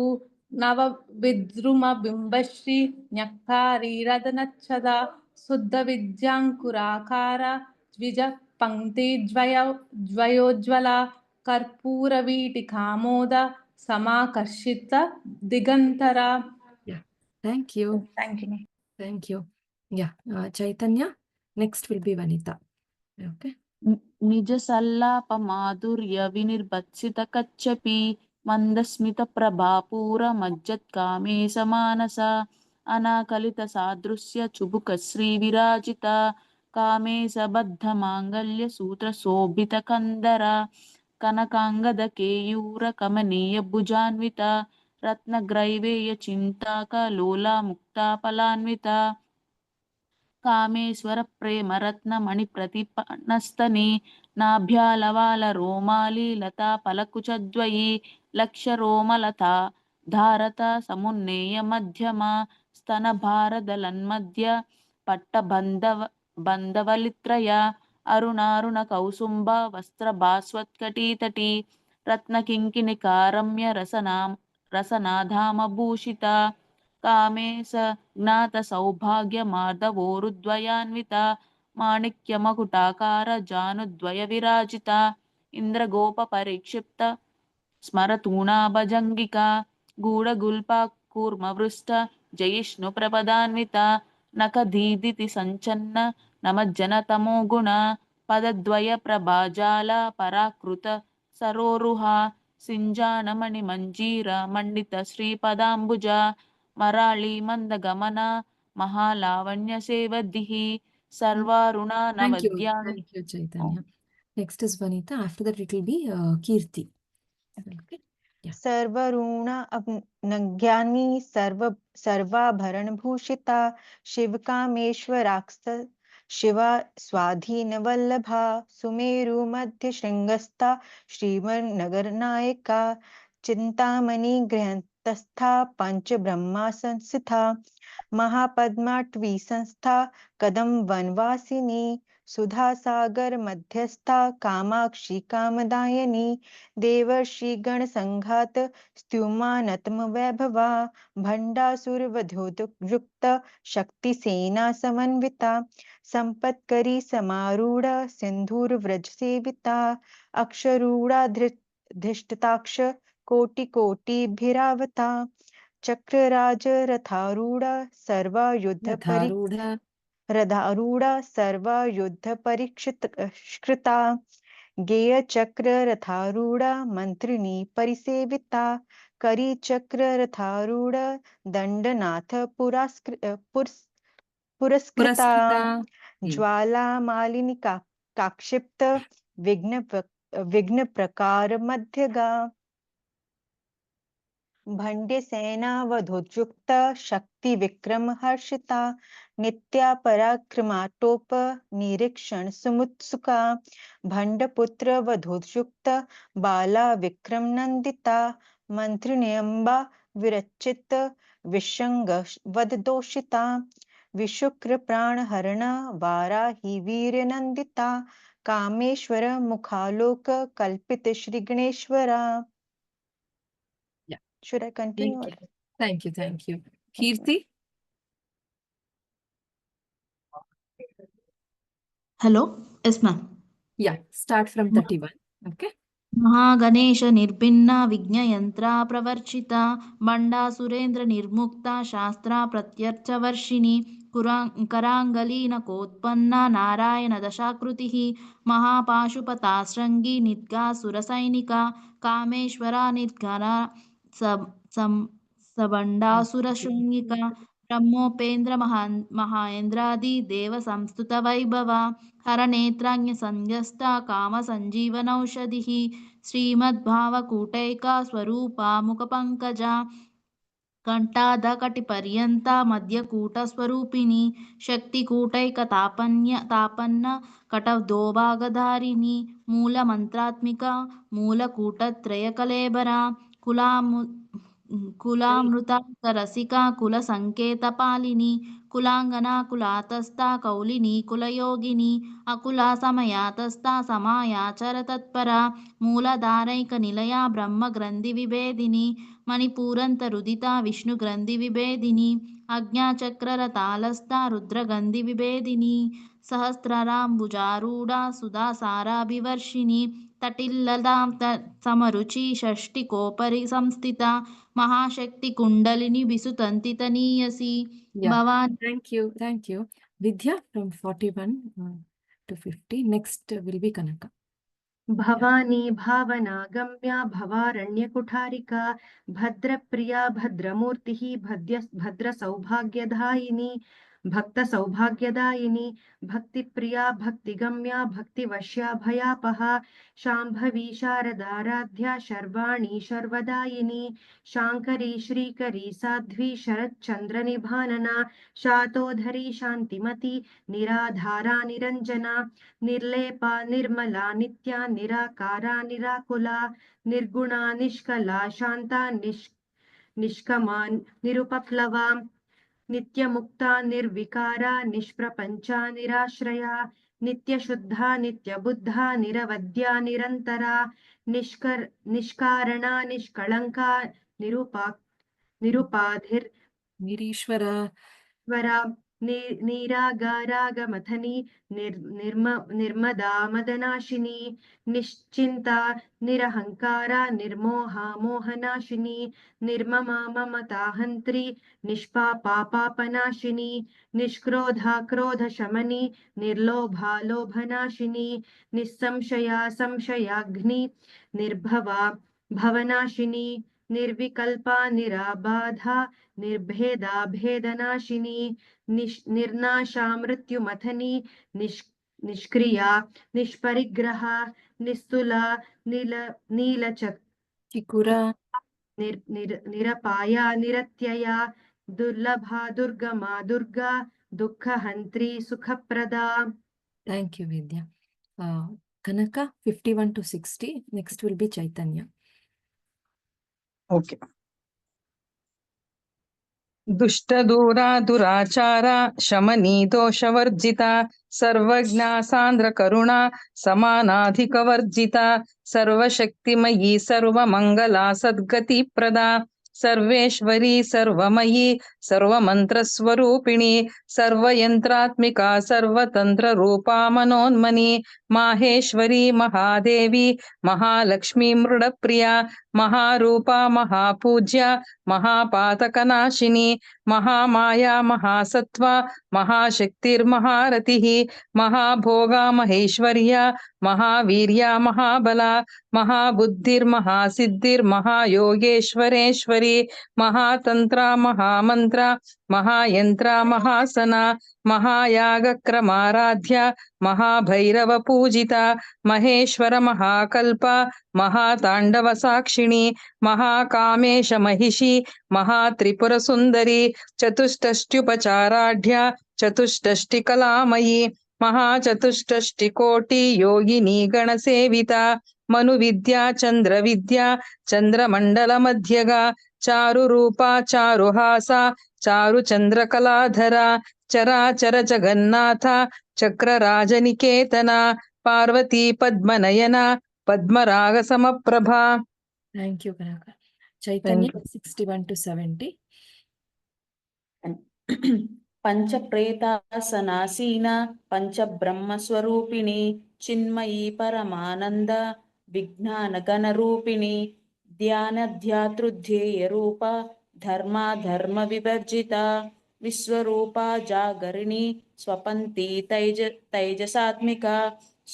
नवविद्रुमबिम्बश्री न्यक्कारीरदनच्छदा शुद्धविद्याङ्कुराकार द्वयोज्ज्वला कर्पूरवीटिकामोद समाकर्षित दिगन्तरा. Yeah. Thank you. Thank you. Thank you. Yeah. Chaitanya. Next will be Vanita. Okay. నిజ సల్లాప మాధుర్య వినిర్భత్సిత కచ్చపి మందస్మిత ప్రభాపూర మజ్జత్కామే సమానస అనాకలిత సాదృశ్య చుబుక శ్రీ విరాజిత కామే సబద్ధ మాంగళ్య సూత్ర శోభిత కందర కనకాంగద కేయూర కమనీయ భుజాన్విత రత్నగ్రైవేయ చింతాక లోలా ముక్తాఫలాన్విత కామేశ్వర ప్రేమ రత్న మణి ప్రతిపనస్తని నాభ్యాలవాల రోమాలి లతా పలకుచద్వయి లక్ష రోమలత ధారత సమున్నేయ మధ్యమ స్తన భారదలన్మధ్య పట్టబంధవలిత్రయ అరుణారుణ కౌసుంభ వస్త్ర భాస్వత్కటీతటి రత్న కింకిణికారమ్య రసనాధామభూషిత కామే స జ్ఞాత సౌభాగ్య మార్ధవోరుద్వయాన్విత మాణిక్యమకుటాకార జానుద్వయ విరాజిత ఇంద్రగోప పరిక్షిప్త స్మరతూణాభజంగిక గూఢగుల్ప కూర్మవృష్ట జయిష్ణు ప్రపదాన్విత నఖదీదితి సంచన్న నమజ్జన తమోగుణ పదద్వయ ప్రభాజాల పరాకృత సరోరుహ సింజానమణి మంజీర మండిత శ్రీపదాంబుజ మరాళీ మందగమన మహాలావణ్య సేవద్దిః సర్వారుణా Thank you. నవద్యాన్. Thank you, Chaitanya. Next is Vanita. After that, it will be Kirti. Okay. Yeah. सर्वऋण ज्ञानी सर्वाभरण भूषिता शिवकामेश्वराक्ष शिवा स्वाधीन वल्लभा सुमेरु मध्य शृंगस्था श्रीमन्नगर नायका चिंतामणि गृहस्थस्था पंच ब्रह्मा संस्थिता महापद्माटवी संस्था कदम वनवासिनी सुधा सागर मध्यस्था कामाक्षी कामदायिनी देवर्षि गण संघात स्तुमानतम वैभवा भंडासुरवधोयुक्त शक्ति सेना समन्विता संपत्करी समारूढ़ सिंधूर व्रज सेविता अक्षरूढ़ा धृष्टताक्ष कोटि कोटिभिरावता चक्रराज रथारूढ़ा सर्वायुध रथारूढ़ा सर्वायुद्ध परीक्षिता गेय चक्र रथारूढ़ा मंत्रिणी परिसेविता करी चक्र रथारूढ़ दंडनाथ पुरस्कृता ज्वाला मालिनी काक्षिप्त विघ्न प्रकार मध्यगा भंडे सेना वधोजुक्त शक्ति विक्रम हर्षिता नित्या पराक्रमाटोप निरीक्षण सुमुत्सुका भंडपुत्र वधोजुक्त बाला विक्रम नंदिता मंत्रिण्यंबा विरचित विशंग वददोषिता विशुक्र प्राण हरण वाराही वीर नंदिता कामेश्वर मुखालोक कल्पित Shri गणेश्वरा. Should I continue? Thank you. Thank you. Kirti? Hello? Yes, ma'am. Yeah, start from 31. Okay. Mahaganesh निर्भिन्ना विघ्नयन्त्रा प्रवर्षिता बण्डासुरेन्द्र निर्मुक्ता शास्त्रा प्रत्यर्थवर्षिणी कराङ्गलीनकोत्पन्ना नारायण दशाकृतिः महापाशुपताश्रङ्गी निद्गासुरसैनिका कामेश्वरा निद्गरा सबण्डासुरशृङ्गिका ब्रह्मोपेन्द्र महेन्द्रादि देव संस्तुत वैभवा हरनेत्राज्ञ संध्यस्ता काम संजीवनौषधिः श्रीमद्भावकूटैका स्वरूपा मुखपङ्कजा कंठाधकटिपर्यन्ता मध्यकूटस्वरूपिणी शक्तिकूटैकतापन्न कटवदोभागधारिणी मूलमन्त्रात्मिका मूलकूटत्रयकलेबरा कुलामृतारसिका कुलसङ्केतपालिनी कुलाङ्गना कुलातस्था कौलिनी कुलयोगिनी अकुला समयातस्था समायाचर तत्परा मूलधारैकनिलया ब्रह्मग्रन्थिविभेदिनी मणिपूरन्तरुदिता विष्णुग्रन्थिविभेदिनी अज्ञाचक्ररतालस्था रुद्रगन्धिविभेदिनी सहस्रराम्बुजारूढा सुधासाराभिवर्षिणी तटिल्लता समरुचि षष्टिकोपरि संस्थिता महाशक्तिकुण्डलिनी विसुतन्तितनीयसी Yeah, Bhavani thank you. Vidya from 41 to 50. Next will be Kanaka. Bhavani भावना गम्या भवारण्यकुठारिका भद्रप्रिया भद्रमूर्तिः भद्रसौभाग्यदायिनी भक्तसौभाग्यदायिनी भक्तिप्रिया भक्तिगम्या भक्तिवश्या भयापहा शाम्भवी शारदाराध्या शर्वाणी शर्वदायिनी शाङ्करी श्रीकरी साध्वी शरच्चन्द्रनिभानना शातोधरी शान्तिमती निराधारा निरञ्जना निर्लेपा निर्मला नित्या निराकारा निराकुला निर्गुणा निष्कला शान्ता निष्कमा निरुपप्लवा नित्यमुक्ता निर्विकारा निष्प्रपञ्चा निराश्रया नित्यशुद्धा नित्यबुद्धा निरवद्या निरन्तरा निष्कारणा निष्कळङ्का Nirishwara. नीरागारागमथनी निर्मदा मदनाशिनी निश्चिन्ता निरहङ्कारा निर्मोहा मोहनाशिनी निर्ममा ममताहन्त्री निष्पापा पापनाशिनी निष्क्रोधा क्रोधशमनी निर्लोभा लोभनाशिनी निस्संशया संशयाग्नि निर्भवा भवनाशिनी निर्विकल्पा निराबाधा निर्भेदा भेदनाशिनी निर्नाशा मृत्युमथनी निष्क्रिया निष्परिग्रहा निस्तुला Chikura. निरपाया निरत्यया दुर्लभा दुर्गमा Durga दुःखहन्त्री सुखप्रदा. Thank you, Vidya. Kanaka 51 to 60. Next will be Chaitanya. Okay. दुष्टदूरा दुराचारा शमनी दोषवर्जिता सर्वज्ञा सान्द्रकरुणा समानाधिकवर्जिता सर्वशक्तिमयी सर्वमङ्गला सद्गतिप्रदा सर्वेश्वरी सर्वमयी सर्वमन्त्रस्वरूपिणी सर्वयन्त्रात्मिका सर्वतन्त्ररूपा मनोन्मनी माहेश्वरी महादेवी महालक्ष्मी मृडप्रिया महारूपा महापूज्या महापातकनाशिनी महामाया महासत्त्वा महाशक्तिर्महारतिः महाभोगा महेश्वर्या महावीर्या महाबला महाबुद्धिर्महासिद्धिर्महायोगेश्वरेश्वरी महातन्त्रा महामन्त्रा महायन्त्रा महासना महायागक्रमाराध्या महाभैरवपूजिता महेश्वर महाकल्पा महाताण्डवसाक्षिणी महाकामेश महिषी महात्रिपुरसुन्दरी चतुष्टष्ट्युपचाराढ्या चतुष्टष्टिकलामयी महाचतुष्टष्टिकोटि योगिनी गणसेविता मनुविद्या चन्द्रविद्या चन्द्रमण्डलमध्यगा चारुरूपा चारुहासा चारुचन्द्रकलाधरा चराचर Jagannatha चक्रराजनिकेतना Parvati पद्मनयना पद्मरागसमप्रभा. Thank you, Kanaka. Chaitanya 61 to 70. पंचप्रेतासनासीना पंचब्रह्मस्वरूपिणी Chinmayi परमानंद विज्ञानगणरूपिणी ध्यानध्यातृध्येयरूपा धर्माधर्म विवर्जिता विश्वरूपा जागरिणी स्वपन्ती तैजसात्मिका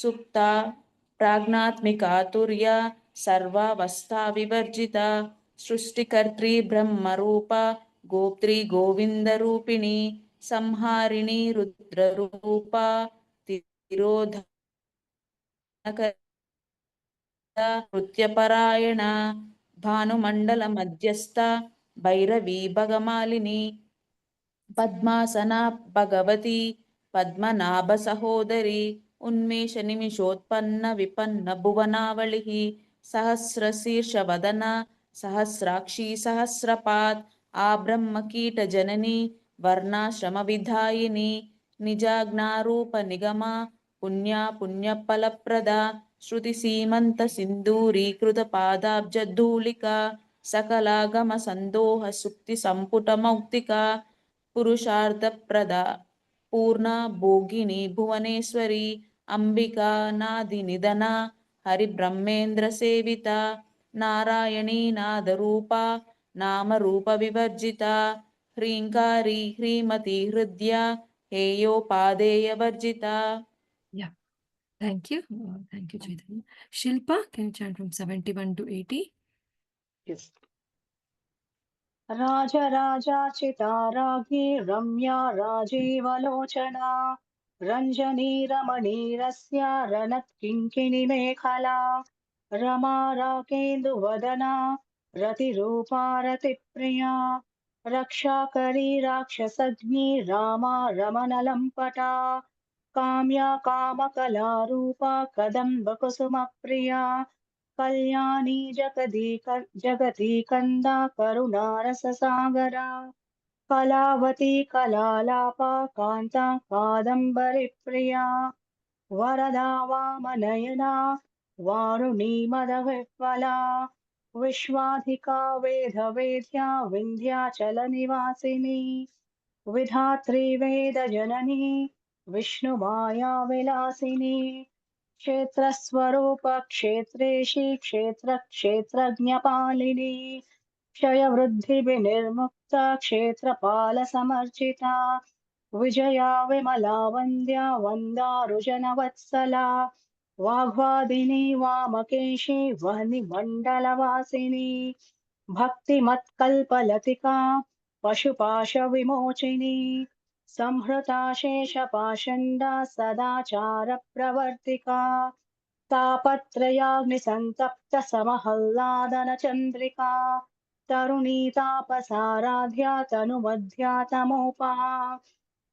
सुप्ता प्राज्ञात्मिका तुर्या सर्वावस्था विवर्जिता सृष्टिकर्त्री ब्रह्मरूपा गोप्त्री गोविंदरूपिणी संहारिणी रुद्ररूपा नृत्यपरायणा भानुमण्डल मध्यस्था भैरवी भगमालिनी पद्मासना भगवती पद्मनाभ सहोदरी उन्मेष निमिषोत्पन्न विपन्न भुवनावलिः सहस्रशीर्षवदना सहस्राक्षी सहस्रपाद आब्रह्मकीटजननी वर्णाश्रमविधायिनी निजाज्ञारूपनिगमा पुण्या पुण्यफलप्रदा श्रुतिसीमन्तसिन्दूरीकृतपादाब्जधूलिका सकलागमसन्दोहसुक्तिसम्पुटमौक्तिका पुरुषार्थप्रदा पूर्णा भोगिनी भुवनेश्वरी अंबिका नादिनिधना हरिब्रह्मेन्द्रसेविता नारायणी नादरूपा नामरूपविवर्जिता ह्रीङ्कारी ह्रीमती हृद्या हेयोपादेयवर्जिता. Yeah, thank you. Thank you, Chaitanya. Shilpa, can you chant from 71 to 80? Yes. राजराजाचिता राज्ञी रम्या राजीवलोचना रञ्जनी रमणीरस्या रनत्किङ्किणीमेखला रमा राकेन्दुवदना रतिरूपा रतिप्रिया रक्षाकरी राक्षसग्नी रामा रमणलम्पटा काम्या कामकलारूपा कदम्बकुसुमप्रिया कल्याणी जगती कंदा करुणारससागरा कलावती कलालापा कांता कादम्बरी प्रिया वरदा वामनयना वारुणी मदविह्वला विश्वाधिका वेदवेद्या विन्ध्याचल निवासिनी विधात्री वेदजननी विष्णुमाया विलासिनी क्षेत्रस्वरूप क्षेत्रेशी क्षेत्रज्ञपालिनी क्षयवृद्धि विनिर्मुक्ता क्षेत्रपाल समर्चिता विजया विमला वन्द्या वन्दारुजनवत्सला वाग्वादिनी वामकेशी वह्निमण्डलवासिनी भक्तिमत्कल्पलतिका पशुपाश विमोचिनी संहृता शेषपाषण्डा सदाचार प्रवर्तिका तापत्रयाग्निसन्तप्त समहल्लादन चन्द्रिका तरुणी तापसाराध्या तनुमध्या तमोपहा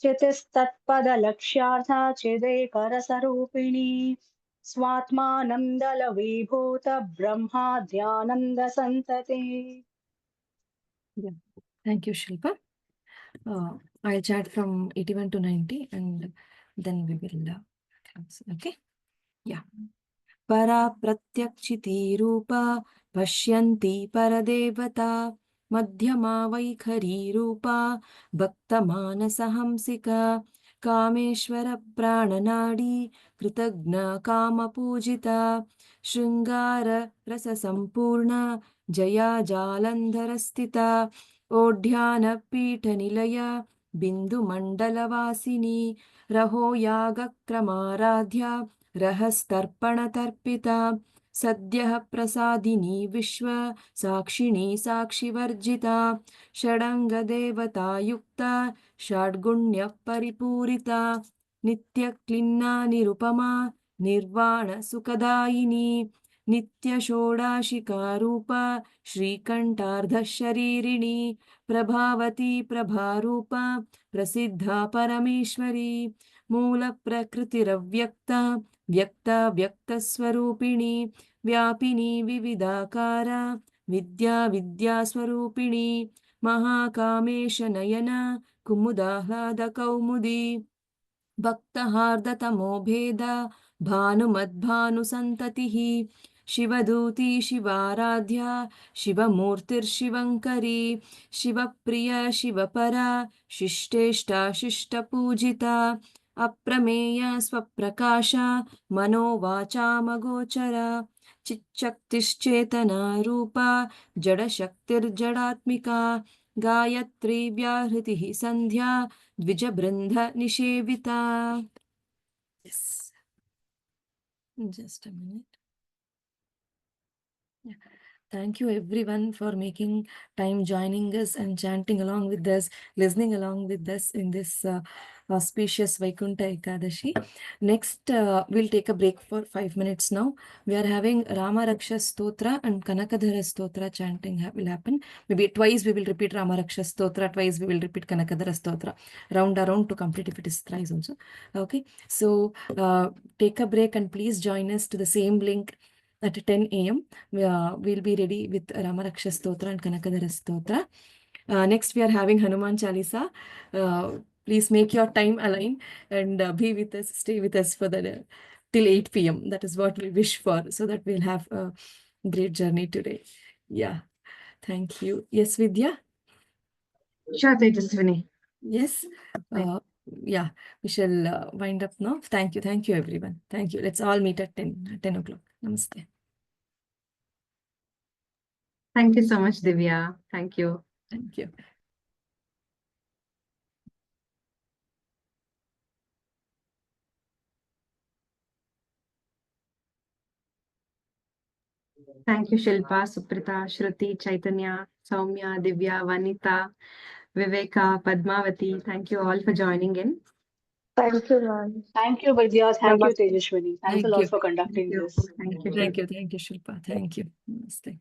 चितिस्तत्पदलक्ष्यार्था चिदेकरसरूपिणी स्वात्मानन्दलवीभूत ब्रह्माद्यानन्दसन्तति. Yeah, thank you, Shilpa. I'll chat from 81 to 90 and then we will close. Okay? Yeah. Para pratyakshiti rupa pashyanti paradevata madhyama vaikhari rupa bhaktamanasahamsika kameshwara prananadi kritagna kama pujita shringara rasa sampurna jaya jalandharastita ओढ्यान पीठ निलय बिंदु मंडल वासिनी रहो याग क्रमाराध्या रहस्तर्पण तर्पिता सद्यः प्रसादिनी विश्व साक्षिणी साक्षिवर्जिता षडंग देवता युक्ता षड्गुण्य परिपूरिता नित्य क्लिन्ना निरुपमा निर्वाण सुखदायिनी नित्य षोडाशिका रूपा श्रीकंठार्धशरीरिणी प्रभावती प्रभारूपा प्रसिद्धा परमेश्वरी मूल प्रकृतिरव्यक्ता व्यक्ता व्यक्तस्वरूपिणी व्यापिनी विविधाकारा विद्या विद्यास्वरूपिणी महाकामेश नयना कुमुदाह्लाद कौमुदी भक्तहार्दतमो भेदा भानुमद्भानुसन्ततिः शिवदूती शिवाराध्या शिवमूर्तिर्शिवङ्करी शिवप्रिया शिवपरा शिष्टेष्टा शिष्टपूजिता अप्रमेया स्वप्रकाशा मनोवाचामगोचरा चिच्शक्तिश्चेतना रूपा जडशक्तिर्जडात्मिका गायत्री व्याहृतिः सन्ध्या द्विजबृन्द निषेविता. Yes. Just a minute. Yeah. Thank you everyone for making time joining us and chanting along with us, listening along with us in this auspicious Vaikunta Ekadashi. Next, we'll take a break for 5 minutes now. We are having Rama Raksha Stotra and Kanakadhara Stotra chanting will happen. Maybe twice we will repeat Rama Raksha Stotra, twice we will repeat Kanakadhara Stotra. Round around to complete if it is thrice also. Okay, so take a break and please join us to the same link at 10 a.m. We'll be ready with Rama Raksha Stotra and Kanakadhara Stotra. Next, we are having Hanuman Chalisa. Please make your time align and be with us, stay with us for the till 8 p.m. That is what we wish for, so that we'll have a great journey today. Yeah. Thank you. Yes, Vidya? Sure, Tejaswini. Yes. Yeah, we shall wind up now. Thank you. Thank you, everyone. Thank you. Let's all meet at 10 o'clock. Namaste. Thank you so much, Divya. Thank you. Thank you. Thank you, Shilpa, Suprita, Shruti, Chaitanya, Soumya, Divya, Vanita, Viveka, Padmavati. Thank you all for joining in. Thank you, ma'am. Thank you, Vidya. Thank you, Namaste. Tejaswini. Thanks a Thank lot you. for conducting Thank you. this. Thank you. Thank you. Thank you, Shilpa. Thank you. Namaste.